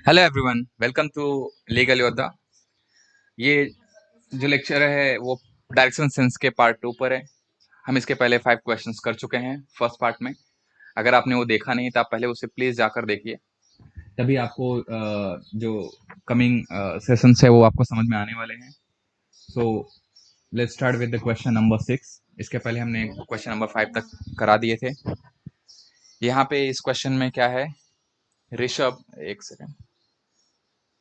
Hello everyone, welcome to legal Yoddha. ये जो lecture है वो डायरेक्शन सेंस के पार्ट 2 पर है। हम इसके पहले 5 क्वेश्चंस कर चुके हैं फर्स्ट पार्ट में। अगर आपने वो देखा नहीं तो आप पहले उसे प्लीज जाकर देखिए, तभी आपको जो कमिंग सेशंस है वो आपको समझ में आने वाले हैं। So let's start with the question number 6। इसके पहले हमने क्वेश्चन नंबर 5 तक करा दिए थे। यहाँ पे इस क्वेश्चन में क्या है, ऋषभ, एक second,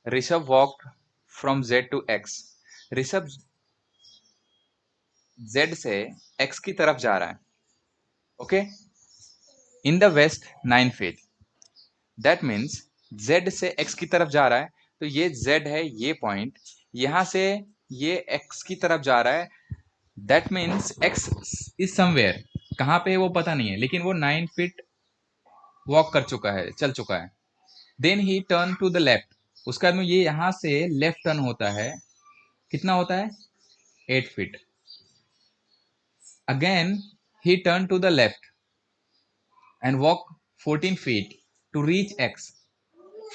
Rishabh walked from Z to X. Rishabh Z से एक्स की तरफ जा रहा है, okay, in the west 9 feet. That means Z से एक्स की तरफ जा रहा है, तो ये जेड है, ये पॉइंट, यहां से ये एक्स की तरफ जा रहा है। That means x is somewhere, कहां पे है वो पता नहीं है, लेकिन वो 9 फीट वॉक कर चुका है, चल चुका है। Then he turn to the left, उसके बाद में ये यहां से लेफ्ट टर्न होता है, कितना होता है, 8 feet. Again he turn to the left and walk 14 feet to reach x.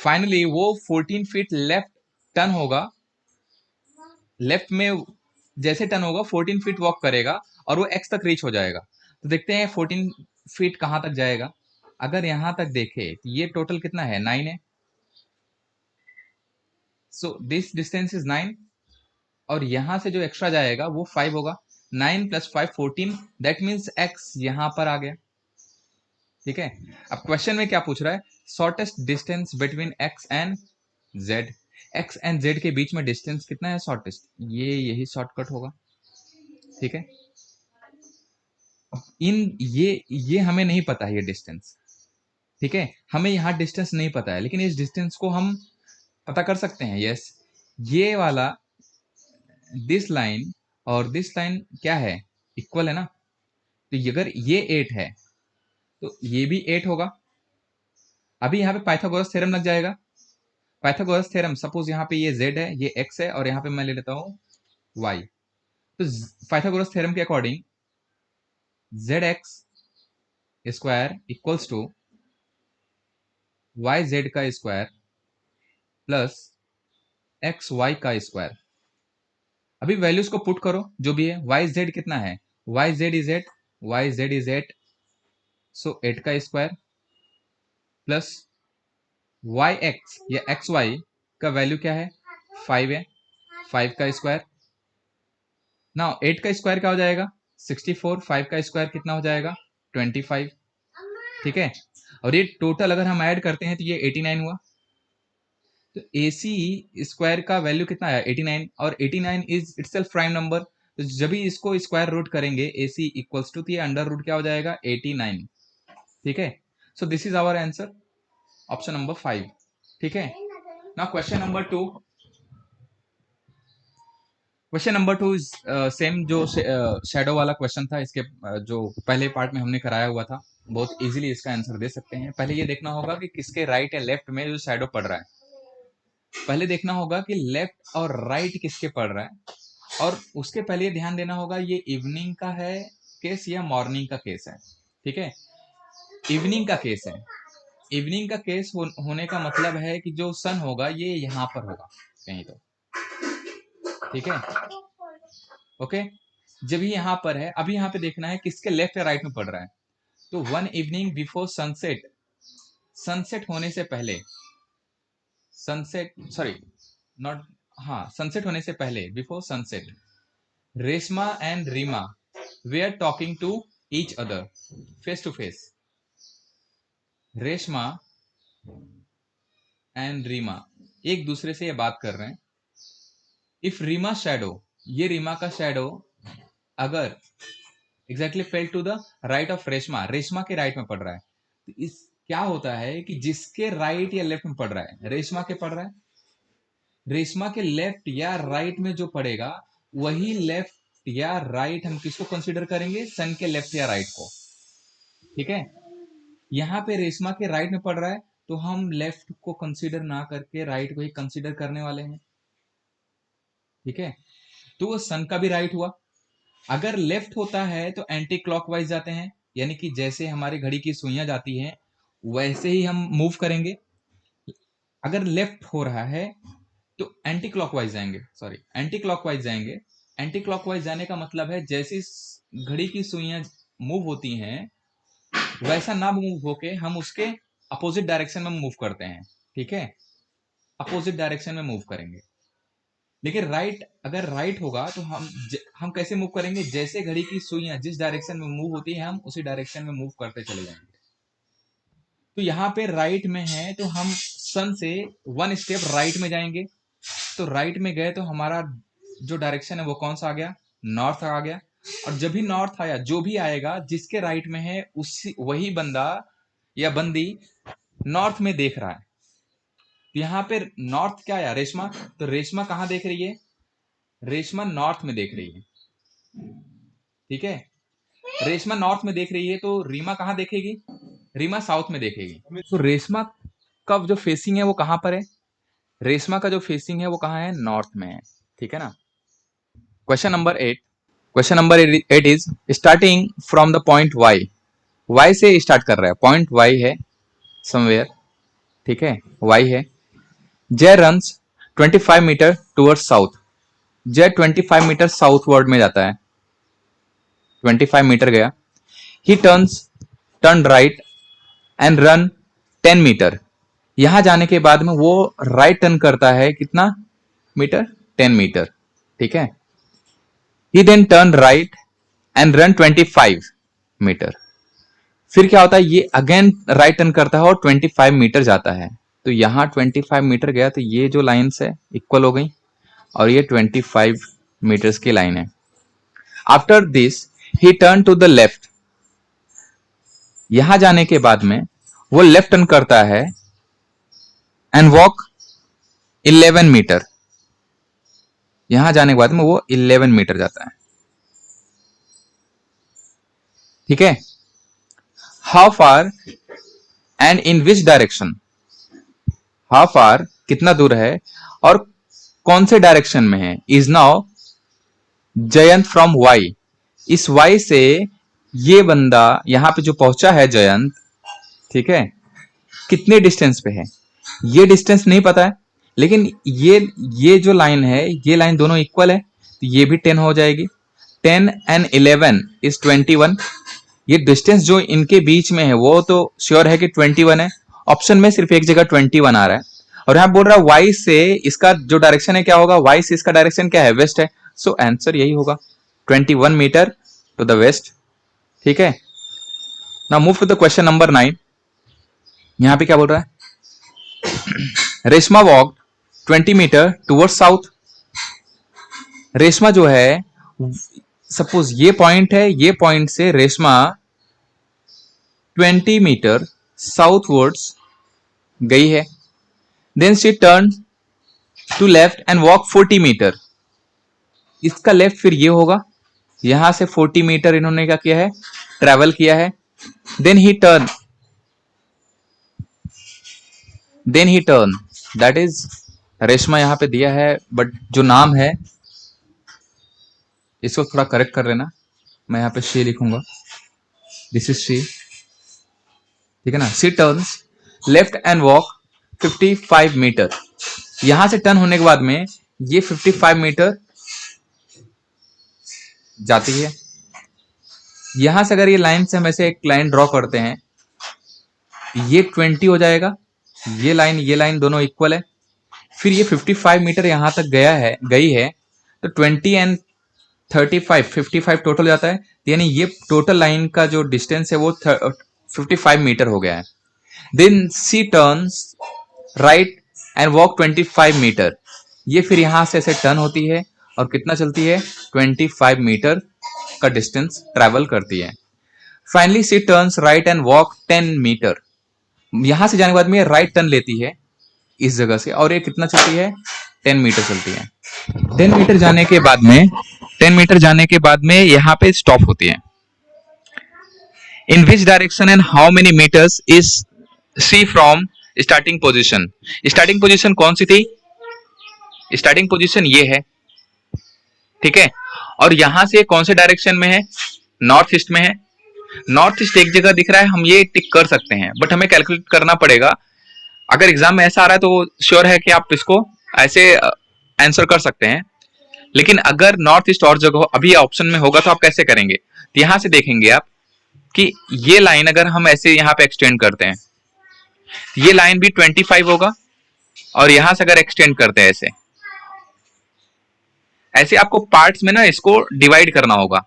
Finally वो 14 फीट लेफ्ट टर्न होगा, लेफ्ट में जैसे टर्न होगा 14 फीट वॉक करेगा और वो x तक रीच हो जाएगा। तो देखते हैं 14 फीट कहां तक जाएगा। अगर यहां तक देखे तो ये टोटल कितना है, 9 है। सो दिस डिस्टेंस इज 9, और यहां से जो एक्स्ट्रा जाएगा वो 5 होगा। 9 + 5 14, दैट मीन्स x यहां पर आ गया। ठीक है, अब क्वेश्चन में क्या पूछ रहा है, shortest distance between x and z। x and z के बीच में डिस्टेंस कितना है शॉर्टेस्ट, ये यही शॉर्टकट होगा। ठीक है, अब ये हमें नहीं पता है ये डिस्टेंस। ठीक है, हमें यहाँ डिस्टेंस नहीं पता है, लेकिन इस डिस्टेंस को हम पता कर सकते हैं। यस, ये वाला दिस लाइन और दिस लाइन क्या है, इक्वल है ना। तो अगर ये 8 है तो ये भी 8 होगा। अभी यहाँ पे पाइथागोरस थ्योरम लग जाएगा। पाइथागोरस थ्योरम, सपोज यहाँ पे ये z है, ये x है, और यहाँ पे मैं ले लेता हूँ y। तो पाइथागोरस थ्योरम के according zx square equals to yz का स्क्वायर प्लस xy का स्क्वायर। अभी वैल्यूज को पुट करो जो भी है। yz कितना है, yz is 8, yz is 8, so 8 का स्क्वायर प्लस yx या xy का वैल्यू क्या है, 5 है, 5 का स्क्वायर। नाउ 8 का स्क्वायर क्या हो जाएगा, 64, 5 का स्क्वायर कितना हो जाएगा, 25। ठीक है, और ये टोटल अगर हम ऐड करते हैं तो ये 89 हुआ। तो ए सी स्क्वायर का वैल्यू कितना आया, 89, और 89 इज इटसेल्फ प्राइम नंबर। तो जब भी इसको स्क्वायर रूट करेंगे ए सी इक्वल्स टू, ये अंडर रूट क्या हो जाएगा, 89। ठीक है, so this is our answer, option number 5। ठीक है, now question number 2। Question number 2 is same जो शैडो वाला क्वेश्चन था, इसके जो पहले पार्ट में हमने कराया हुआ था। बहुत इजीली इसका आंसर दे सकते हैं। पहले ये देखना होगा कि किसके राइट या लेफ्ट में जो शैडो पड़ रहा है। पहले देखना होगा कि लेफ्ट और राइट किसके पड़ रहा है, और उसके पहले ये ध्यान देना होगा ये इवनिंग का है केस या मॉर्निंग का केस है। ठीक है, इवनिंग का केस है। इवनिंग का केस होने का मतलब है कि जो सन होगा ये यहाँ पर होगा कहीं तो। ठीक है, ओके, जब ये यहाँ पर है, अभी यहाँ पे देखना है किसके लेफ्ट या राइट में पड़ रहा है। तो one evening before sunset, sunset होने से पहले, सनसेट सॉरी नॉट, हाँ सनसेट होने से पहले, before sunset, Reshma and Reema वे are talking to each other face to face. Reshma and Reema एक दूसरे से ये बात कर रहे हैं। इफ रीमा शैडो, ये रीमा का शैडो अगर exactly fell to the right of Reshma, Reshma के राइट में पड़ रहा है, तो इस क्या होता है कि जिसके राइट या लेफ्ट में पड़ रहा है, रेशमा के पड़ रहा है, रेशमा के लेफ्ट या राइट में जो पड़ेगा वही लेफ्ट या राइट हम किसको कंसीडर करेंगे, सन के लेफ्ट या राइट को। ठीक है, यहाँ पे रेशमा के राइट में पड़ रहा है, तो हम लेफ्ट को कंसीडर ना करके राइट को ही कंसीडर करने वाले हैं। ठीक है, तो वो सन का भी राइट हुआ। अगर लेफ्ट होता है तो एंटी क्लॉकवाइज जाते हैं, यानी कि जैसे हमारी घड़ी की सुइयां जाती हैं वैसे ही हम मूव करेंगे। अगर लेफ्ट हो रहा है तो एंटी क्लॉकवाइज जाएंगे, सॉरी एंटी क्लॉकवाइज जाएंगे। एंटी क्लॉकवाइज जाने का मतलब है जैसी घड़ी की सुइयां मूव होती हैं वैसा ना मूव होके हम उसके अपोजिट डायरेक्शन में मूव करते हैं, ठीक है, अपोजिट डायरेक्शन में मूव करेंगे। लेकिन राइट, अगर राइट होगा तो हम कैसे मूव करेंगे, जैसे घड़ी की सुइयां जिस डायरेक्शन में मूव होती है हम उसी डायरेक्शन में मूव करते चले जाएंगे। तो यहाँ पे राइट में है तो हम सन से वन स्टेप राइट में जाएंगे। तो राइट में गए तो हमारा जो डायरेक्शन है वो कौन सा आ गया, नॉर्थ आ गया। और जब भी नॉर्थ आया, जो भी आएगा जिसके राइट में है उसी वही बंदा या बंदी नॉर्थ में देख रहा है। तो यहाँ पे नॉर्थ क्या आया, रेशमा, तो रेशमा कहाँ देख रही है, रेशमा नॉर्थ में देख रही है, ठीक है, रेशमा नॉर्थ में देख रही है। तो रीमा कहाँ देखेगी, रीमा साउथ में देखेगी। तो रेशमा का जो फेसिंग है वो कहां पर है, रेशमा का जो फेसिंग है वो कहां है, नॉर्थ में है, ठीक है ना। Question number 8, question number 8 is starting from the point Y, Y से स्टार्ट कर रहा है, पॉइंट वाई है समवेयर, ठीक है, वाई है। जय रन्स 25 मीटर टुवर्ड्स साउथ, जय 25 मीटर साउथवर्ड में जाता है, 25 मीटर गया। He turn right and run 10 metre, यहां जाने के बाद में वो राइट टर्न करता है कितना मीटर, 10 मीटर, ठीक है। He then turn right and run 25 metre, फिर क्या होता है, ये अगेन राइट टर्न करता है और 25 मीटर जाता है। तो यहां 25 मीटर गया तो ये जो लाइन्स है इक्वल हो गई और ये 25 मीटर्स की लाइन है। After this he turn to the left, यहां जाने के बाद में वो लेफ्ट टर्न करता है एंड वॉक 11 मीटर, यहां जाने के बाद में वो 11 मीटर जाता है, ठीक है। How far and in which direction, how far कितना दूर है और कौन से डायरेक्शन में है, is now Jayant from Y, इस वाई से ये बंदा यहां पे जो पहुंचा है जयंत, ठीक है, कितने डिस्टेंस पे है, ये डिस्टेंस नहीं पता है, लेकिन ये जो लाइन है ये लाइन दोनों इक्वल है तो ये भी 10 हो जाएगी। 10 एंड 11 इज 21, ये डिस्टेंस जो इनके बीच में है वो तो श्योर है कि 21 है, ऑप्शन में सिर्फ एक जगह 21 आ रहा है। और यहां बोल रहा है वाई से इसका जो डायरेक्शन है क्या होगा, वाई से इसका डायरेक्शन क्या है, वेस्ट है, सो आंसर यही होगा 21 मीटर टू द वेस्ट, ठीक है। Now move to the question number 9, यहां पे क्या बोल रहा है, Reshma walk 20 metre toward south, Reshma जो है सपोज ये पॉइंट है, ये पॉइंट से रेशमा 20 मीटर साउथवर्ड्स गई है। Then she turn to left and walk 40 metre, इसका लेफ्ट फिर ये होगा, यहां से 40 मीटर इन्होंने क्या किया है, ट्रेवल किया है। Then he turn that is Reshma यहां पे दिया है बट जो नाम है इसको थोड़ा करेक्ट कर लेना, मैं यहां पे शी लिखूंगा, दिस इज शी, ठीक है ना। She turns left and walk 55 metre, यहां से टर्न होने के बाद में ये 55 मीटर जाती है। यहां से अगर ये लाइन से हम ऐसे एक लाइन ड्रॉ करते हैं, ये 20 हो जाएगा, ये लाइन दोनों इक्वल है। फिर ये 55 मीटर यहां तक गई है तो 20 एंड 35 55 टोटल हो जाता है, यानी ये टोटल लाइन का जो डिस्टेंस है वो 55 मीटर हो गया है। Then she turns right and walk 25 metre, ये फिर यहां से ऐसे टर्न होती है और कितना चलती है, 25 मीटर का डिस्टेंस ट्रेवल करती है। Finally she turns right and walk 10 metre, यहां से जाने के बाद में राइट टर्न लेती है इस जगह से और ये कितना चलती है, 10 मीटर चलती है। 10 मीटर जाने के बाद में 10 मीटर जाने के बाद में यहां पे स्टॉप होती है। In which direction and how many metres is she from starting position, starting position कौन सी थी, स्टार्टिंग पोजीशन ये है, ठीक है। और यहां से कौन से डायरेक्शन में है, नॉर्थ ईस्ट में है। नॉर्थ ईस्ट एक जगह दिख रहा है, हम ये टिक कर सकते हैं बट हमें कैलकुलेट करना पड़ेगा अगर एग्जाम में ऐसा आ रहा है तो श्योर है कि आप इसको ऐसे आंसर कर सकते हैं। लेकिन अगर नॉर्थ ईस्ट और जगह अभी ऑप्शन में होगा तो आप कैसे करेंगे? तो यहां से देखेंगे आप कि ये लाइन अगर हम ऐसे यहाँ पे एक्सटेंड करते हैं, ये लाइन भी 25 होगा, और यहां से अगर एक्सटेंड करते हैं ऐसे ऐसे आपको पार्ट्स में ना इसको डिवाइड करना होगा।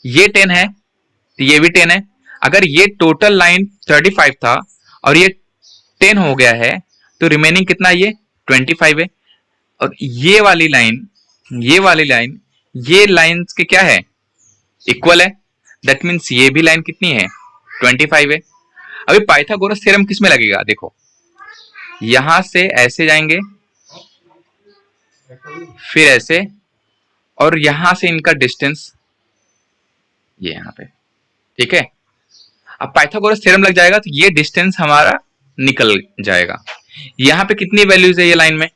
ये 10 है तो ये भी 10 है। अगर ये टोटल लाइन 35 था और ये 10 हो गया है तो रिमेनिंग कितना, ये 25 है। और ये वाली लाइन ये लाइंस के क्या है, इक्वल है। दैट मीन्स ये भी लाइन कितनी है, 25 है। अभी पाइथागोरस थ्योरम किस में लगेगा, देखो यहां से ऐसे जाएंगे, फिर ऐसे, और यहां से इनका डिस्टेंस ये यहां पे, ठीक है। अब पाइथागोरस थ्योरम लग जाएगा तो ये डिस्टेंस हमारा निकल जाएगा। यहां पे कितनी वैल्यूज है ये लाइन में,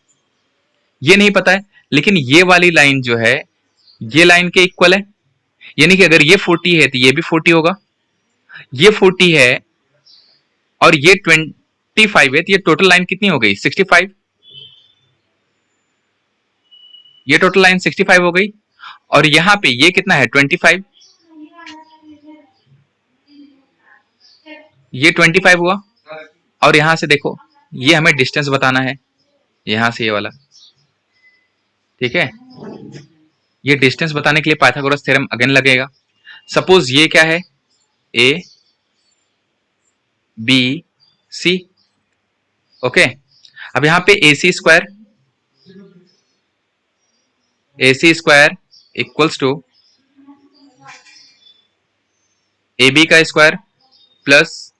ये नहीं पता है, लेकिन ये वाली लाइन जो है ये लाइन के इक्वल है। यानी कि अगर ये 40 है तो ये भी 40 होगा, ये 40 है और ये 25 है, तो ये टोटल लाइन कितनी हो गई, 65। ये टोटल लाइन 65 हो गई, और यहां पे ये कितना है, 25। ये 25 हुआ, और यहां से देखो ये हमें डिस्टेंस बताना है, यहां से ये वाला, ठीक है। ये डिस्टेंस बताने के लिए पाइथागोरस थ्योरम अगेन लगेगा। सपोज ये क्या है, ए बी सी, ओके। अब यहां पे A C square equals to A B का स्क्वायर प्लस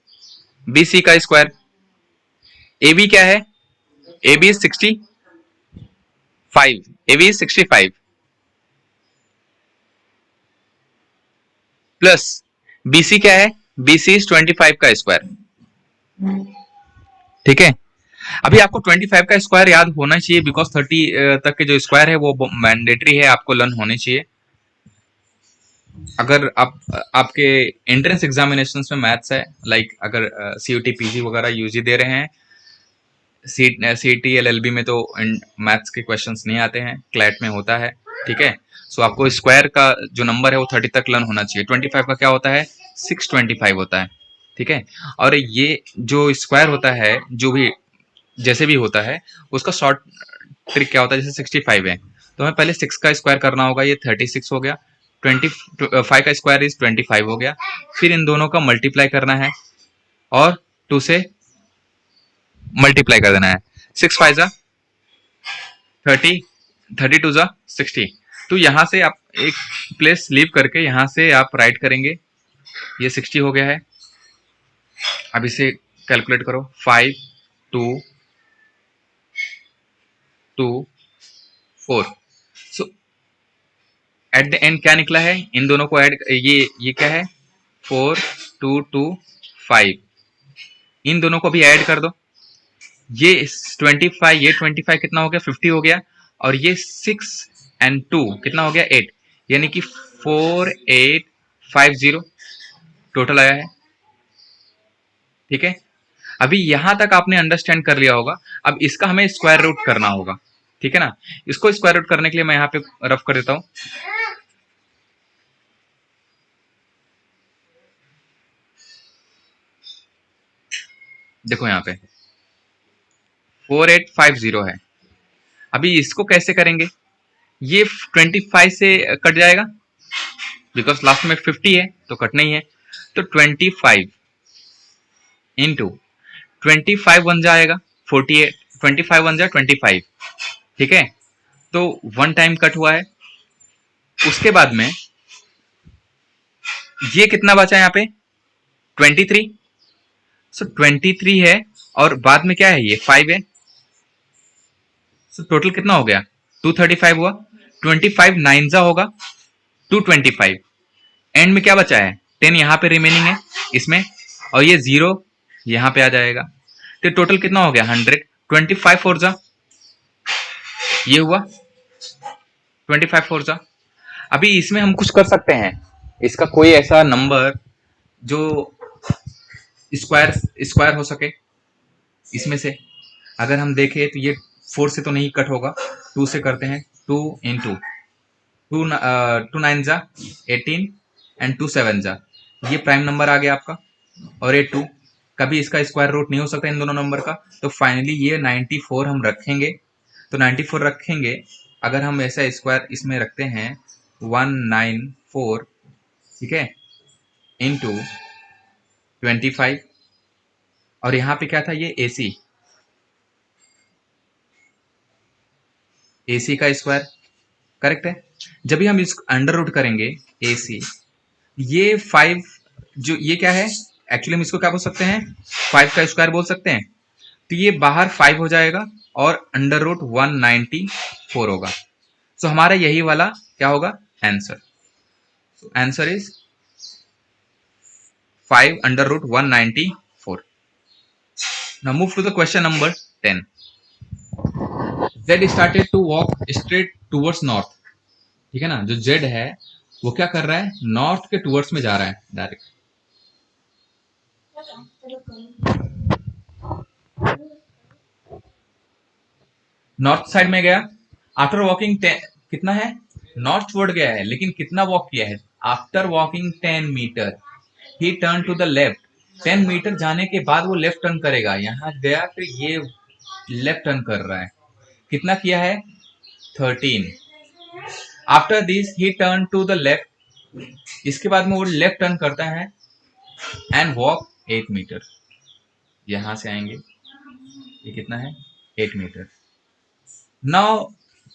बी सी का स्क्वायर। ए बी क्या है, A B 65, A B 65 plus B C क्या है, बी सी 25 का स्क्वायर, ठीक है। अभी आपको 25 का स्क्वायर याद होना चाहिए, बिकॉज 30 तक के जो स्क्वायर है वो मैंडेटरी है, आपको लर्न होने चाहिए। अगर आप आपके एंट्रेंस एग्जामिनेशन में मैथ्स है, लाइक अगर सीयूटी पीजी वगैरह यूजी दे रहे हैं, सीटी एलएलबी में तो मैथ्स के क्वेश्चंस नहीं आते हैं, क्लैट में होता है, ठीक है। सो आपको स्क्वायर का जो नंबर है वो 30 तक लर्न होना चाहिए। 25 का क्या होता है, 625 होता है, ठीक है। और ये जो स्क्वायर होता है, जो भी जैसे भी होता है, उसका शॉर्ट ट्रिक क्या होता है, जैसे 65 है तो हमें पहले 6 का स्क्वायर करना होगा, ये 36 हो गया। 25 का स्क्वायर इज 25 हो गया, फिर इन दोनों का मल्टीप्लाई करना है और 2 से मल्टीप्लाई कर देना है। 6 5 जा 30, 32 जा 60। तो यहां से आप एक प्लेस लीव करके यहां से आप राइट करेंगे, ये 60 हो गया है। अब इसे कैलकुलेट करो, 5 2 2 4। सो एट द एंड क्या निकला है, इन दोनों को ऐड, ये क्या है, 4 2 2 5, इन दोनों को भी ऐड कर दो। ये 25, ये 25 कितना हो गया, 50 हो गया, और ये 6 एंड 2 कितना हो गया, 8, यानी कि 4850 टोटल आया है, ठीक है। अभी यहां तक आपने अंडरस्टैंड कर लिया होगा। अब इसका हमें स्क्वायर रूट करना होगा, ठीक है ना। इसको स्क्वायर रूट करने के लिए मैं यहाँ पे रफ कर देता हूं। देखो यहाँ पे 4850 है। अभी इसको कैसे करेंगे, ये 25 से कट जाएगा, बिकॉज लास्ट में 50 है तो कटना ही है। तो 25 इंटू 25 बन जाएगा 48, 25 बन जाए 25, ठीक है। तो 1 टाइम कट हुआ है। उसके बाद में ये कितना बचा यहाँ पे, 23। सो 23 है, और बाद में क्या है, ये 5 है। सो टोटल कितना हो गया, 235 हुआ। 25 9 जा होगा 225। एंड में क्या बचा है, 10 यहाँ पे रिमेनिंग है इसमें, और ये 0 यहाँ पे आ जाएगा। तो टोटल कितना हो गया, 100। 25 4 जा, ये हुआ 25 4 जा। अभी इसमें हम कुछ कर सकते हैं, इसका कोई ऐसा नंबर जो स्क्वायर स्क्वायर हो सके इसमें से, अगर हम देखें तो ये 4 से तो नहीं कट होगा, 2 से करते हैं। 2 इंटू 2 9 जा 18 एंड 2 7 जा, ये प्राइम नंबर आ गया आपका। और ये 2 कभी इसका स्क्वायर रूट नहीं हो सकता इन दोनों नंबर का, तो फाइनली ये 94 हम रखेंगे। तो 94 रखेंगे, अगर हम ऐसा स्क्वायर इसमें रखते हैं 194, ठीक है, इंटू 25, और यहाँ पे क्या था, ये AC का स्क्वायर, करेक्ट है। जब भी हम इस अंडर रूट करेंगे AC, ये 5, जो ये क्या है, एक्चुअली हम इसको क्या बोल सकते हैं, 5 का स्क्वायर बोल सकते हैं। तो ये बाहर 5 हो जाएगा और अंडर रूट 194 होगा। सो हमारा यही वाला क्या होगा, answer. Answer is 5 under root 194। Now move to the question number 10। Z started to walk straight towards north, ठीक है ना। जो Z है वो क्या कर रहा है, नॉर्थ के टूवर्ड्स में जा रहा है डायरेक्ट। नॉर्थ साइड में गया, आफ्टर वॉकिंग कितना है, नॉर्थ वर्ड गया है, लेकिन कितना वॉक किया है, after walking 10 metre he turn to the left. 10 metre जाने के बाद वो लेफ्ट टर्न करेगा, यहाँ गया फिर ये लेफ्ट टर्न कर रहा है, कितना किया है, 13। After this he turn to the left, इसके बाद में वो लेफ्ट टर्न करता है एंड वॉक 8 मीटर। यहां से आएंगे, ये कितना है, 8 metre. Now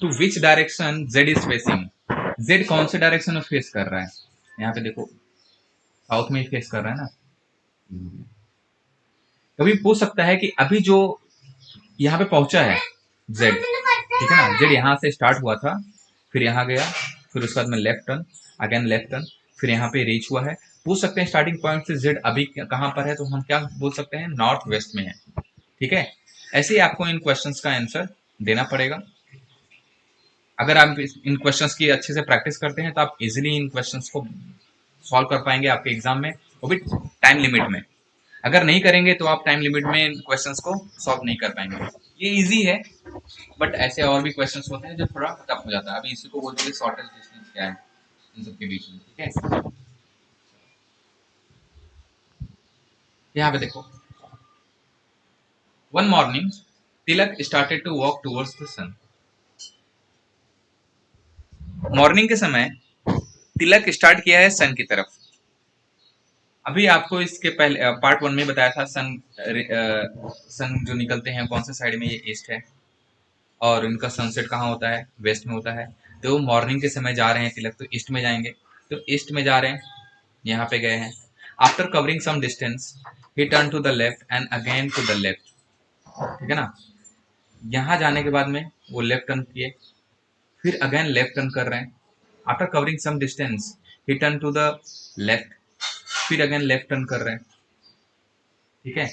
to which direction Z is facing, Z कौन से डायरेक्शन में फेस कर रहा है, यहाँ पे देखो साउथ में ही फेस कर रहा है ना। कभी पूछ सकता है कि अभी जो यहाँ पे पहुंचा है Z, ठीक है ना, Z यहाँ से स्टार्ट हुआ था, फिर यहाँ गया, फिर उसके बाद में left turn, again left turn, फिर यहाँ पे रीच हुआ है। पूछ सकते हैं स्टार्टिंग पॉइंट से Z अभी कहाँ पर है, तो हम क्या बोल सकते हैं, नॉर्थ वेस्ट में है, ठीक है। ऐसे ही आपको इन क्वेश्चंस का आंसर देना पड़ेगा। अगर आप इन क्वेश्चंस की अच्छे से प्रैक्टिस करते हैं तो आप इजीली इन क्वेश्चंस को सॉल्व कर पाएंगे आपके एग्जाम में, वो भी टाइम लिमिट में। अगर नहीं करेंगे तो आप टाइम लिमिट में इन क्वेश्चंस को सॉल्व नहीं कर पाएंगे। ये इजी है, बट ऐसे और भी क्वेश्चंस होते हैं जो थोड़ा टफ हो जाता है। अभी इसी को बोलते हैं शॉर्टेस्ट डिस्टेंस क्या है इन सबके बीच में, ठीक है। यहाँ पे देखो, one morning Tilak started to walk towards the sun. Morning के समय तिलक स्टार्ट किया है सन की तरफ। अभी आपको इसके पहले पार्ट 1 में बताया था, सन जो निकलते हैं कौन से साइड में, ये ईस्ट है, और इनका सनसेट कहाँ होता है, वेस्ट में होता है। तो मॉर्निंग के समय जा रहे हैं तिलक, तो ईस्ट में जाएंगे, तो ईस्ट में जा रहे हैं, यहाँ पे गए हैं। After covering some distance he turn to the left and again to the left, ठीक है ना। यहाँ जाने के बाद में वो लेफ्ट टर्न किए, फिर अगेन लेफ्ट टर्न कर रहे हैं। After covering some distance he turn to the left, फिर अगेन लेफ्ट टर्न कर रहे हैं, ठीक है।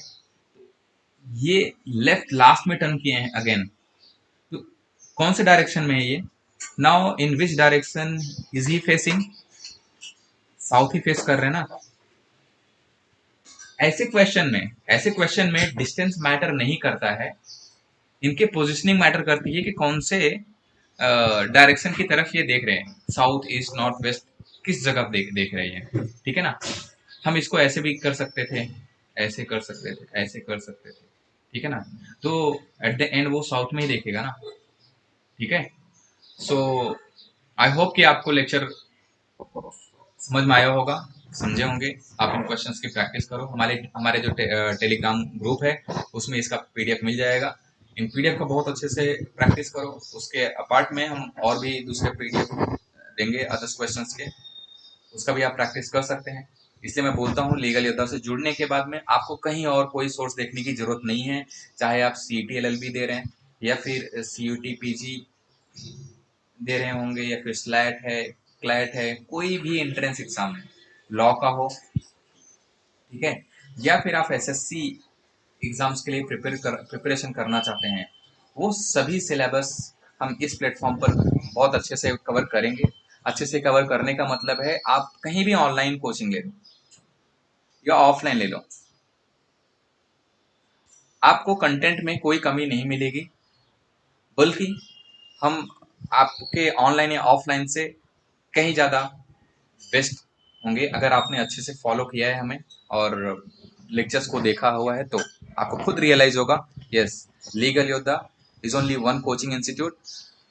ये लेफ्ट लास्ट में टर्न किए हैं अगेन, तो कौन से डायरेक्शन में है ये, now in which direction is he facing, south he face कर रहे हैं ना। ऐसे क्वेश्चन में डिस्टेंस मैटर नहीं करता है, इनके पोजिशनिंग मैटर करती है कि कौन से डायरेक्शन की तरफ ये देख रहे हैं, साउथ ईस्ट नॉर्थ वेस्ट, किस जगह देख देख रहे हैं, ठीक है ना। हम इसको ऐसे भी कर सकते थे, ऐसे कर सकते थे, ऐसे कर सकते थे, ठीक है ना। तो एट द एंड वो साउथ में ही देखेगा ना, ठीक है। सो आई होप कि आपको लेक्चर समझ में आया होगा, समझे होंगे। आप इन क्वेश्चंस की प्रैक्टिस करो, हमारे हमारे जो टेलीग्राम ग्रुप है उसमें इसका पीडीएफ मिल जाएगा। इन पीडीएफ का बहुत अच्छे से प्रैक्टिस करो, उसके अपार्ट में हम और भी दूसरे पीडीएफ देंगे अदर्स क्वेश्चंस के, उसका भी आप प्रैक्टिस कर सकते हैं। इसलिए मैं बोलता हूँ लीगल योद्धा से जुड़ने के बाद में आपको कहीं और कोई सोर्स देखने की जरूरत नहीं है, चाहे आप सीईटी एलएलबी दे रहे हैं या फिर सीयूटी पीजी दे रहे होंगे या फिर स्लैट है, क्लैट है, कोई भी एंट्रेंस एग्जाम है, लॉ का हो, ठीक है, या फिर आप एसएससी एग्जाम्स के लिए प्रिपरेशन करना चाहते हैं, वो सभी सिलेबस हम इस प्लेटफॉर्म पर बहुत अच्छे से कवर करेंगे। अच्छे से कवर करने का मतलब है आप कहीं भी ऑनलाइन कोचिंग ले लो या ऑफलाइन ले लो, आपको कंटेंट में कोई कमी नहीं मिलेगी, बल्कि हम आपके ऑनलाइन या ऑफलाइन से कहीं ज़्यादा बेस्ट होंगे अगर आपने अच्छे से फॉलो किया है हमें और लेक्चर्स को देखा हुआ है, तो आपको खुद रियलाइज होगा, yes, legal Yoddha is only one coaching institute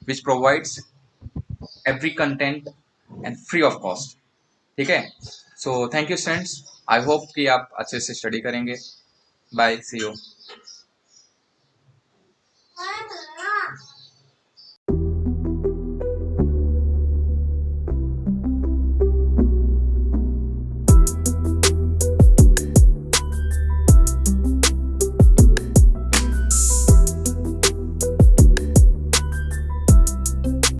which provides every content and free of cost. ठीक है, so thank you students, I hope कि आप अच्छे से स्टडी करेंगे। Bye, see you.